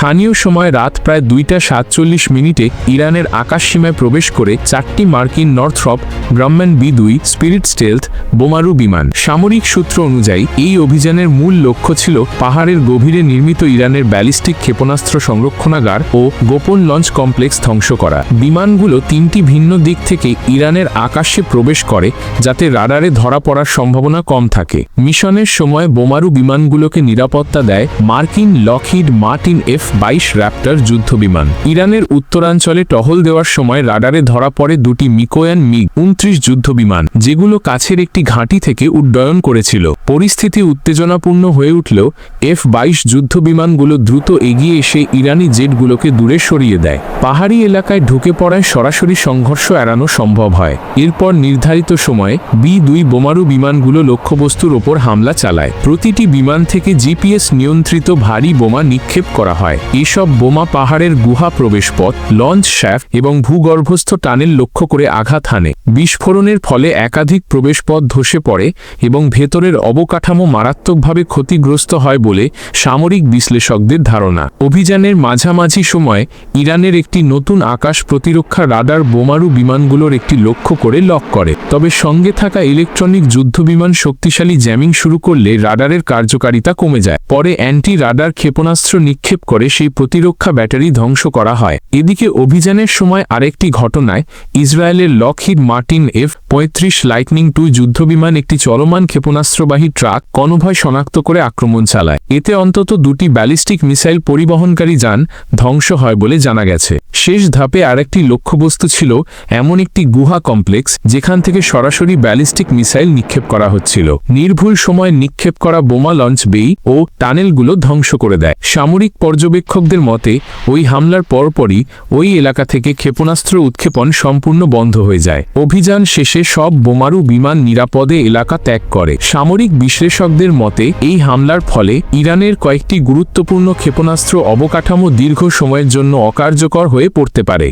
স্থানীয় সময় রাত প্রায় 2:47 ইরানের আকাশসীমায় প্রবেশ করে 4টি মার্কিন নর্থ্রপ গ্রাম্যান B-2 স্পিরিট স্টেলথ বোমারু বিমান। সামরিক সূত্র অনুযায়ী এই অভিযানের মূল লক্ষ্য ছিল পাহাড়ের গভীরে নির্মিত ইরানের ব্যালিস্টিক ক্ষেপণাস্ত্র সংরক্ষণাগার ও গোপন লঞ্চ কমপ্লেক্স ধ্বংস করা। বিমানগুলো 3টি ভিন্ন দিক থেকে ইরানের আকাশে প্রবেশ করে যাতে রাডারে ধরা পড়ার সম্ভাবনা কম থাকে। মিশনের সময় বোমারু বিমানগুলোকে নিরাপত্তা দেয় মার্কিন লকহিড মার্টিন F-22 র্যাপ্টর যুদ্ধবিমান। ইরানের উত্তরাঞ্চলে টহল দেওয়ার সময় রাডারে ধরা পড়ে 2টি মিকোয়ান MiG-29 যুদ্ধবিমান, যেগুলো কাছের একটি ঘাঁটি থেকে উড্ডয়ন করেছিল। পরিস্থিতি উত্তেজনাপূর্ণ হয়ে উঠলেও F-22 যুদ্ধবিমানগুলো দ্রুত এগিয়ে এসে ইরানি জেটগুলোকে দূরে সরিয়ে দেয়। পাহাড়ি এলাকায় ঢুকে পড়ায় সরাসরি সংঘর্ষ এড়ানো সম্ভব হয়। এরপর নির্ধারিত সময়ে B-2 বোমারু বিমানগুলো লক্ষ্যবস্তুর ওপর হামলা চালায়। প্রতিটি বিমান থেকে GPS নিয়ন্ত্রিত ভারী বোমা নিক্ষেপ করা হয়। এসব বোমা পাহাড়ের গুহা প্রবেশপথ, লঞ্চ শ্যাফট এবং ভূগর্ভস্থ টানেল লক্ষ্য করে আঘাত হানে। বিস্ফোরণের ফলে একাধিক প্রবেশপথ ধসে পড়ে এবং ভেতরের অবকাঠামো মারাত্মকভাবে ক্ষতিগ্রস্ত হয় বলে সামরিক বিশ্লেষকদের ধারণা। অভিযানের মাঝামাঝি সময়ে ইরানের একটি নতুন আকাশ প্রতিরক্ষা রাডার বোমারু বিমানগুলোর একটি লক্ষ্য করে লক করে। তবে সঙ্গে থাকা ইলেকট্রনিক যুদ্ধবিমান শক্তিশালী জ্যামিং শুরু করলে রাডারের কার্যকারিতা কমে যায়। পরে অ্যান্টি রাডার ক্ষেপণাস্ত্র নিক্ষেপ করে সেই প্রতিরক্ষা ব্যাটারি ধ্বংস করা হয়। এদিকে অভিযানের সময় আরেকটি ঘটনায় ইসরায়েলের Lockheed Martin F-35 lightning II যুদ্ধবিমান একটি চলমান ক্ষেপণাস্ত্রবাহী ট্রাক কনভয় শনাক্ত করে আক্রমণ চালায়। এতে অন্তত 2টি ব্যালিস্টিক মিসাইল পরিবহনকারী যান ধ্বংস হয় বলে জানা গেছে। শেষ ধাপে আরেকটি লক্ষ্যবস্তু ছিল এমন একটি গুহা কমপ্লেক্স যেখান থেকে সরাসরি ব্যালিস্টিক মিসাইল নিক্ষেপ করা হচ্ছিল। নির্ভুল সময় নিক্ষেপ করা বোমা লঞ্চ বেই ও টানেলগুলো ধ্বংস করে দেয়। সামরিক পর্যবেক্ষকদের মতে ওই হামলার পরপরই ওই এলাকা থেকে ক্ষেপণাস্ত্র উৎক্ষেপণ সম্পূর্ণ বন্ধ হয়ে যায়। অভিযান শেষে সব বোমারু বিমান নিরাপদে এলাকা ত্যাগ করে। সামরিক বিশ্লেষকদের মতে এই হামলার ফলে ইরানের কয়েকটি গুরুত্বপূর্ণ ক্ষেপণাস্ত্র অবকাঠামো দীর্ঘ সময়ের জন্য অকার্যকর হয়ে পড়তে পারে।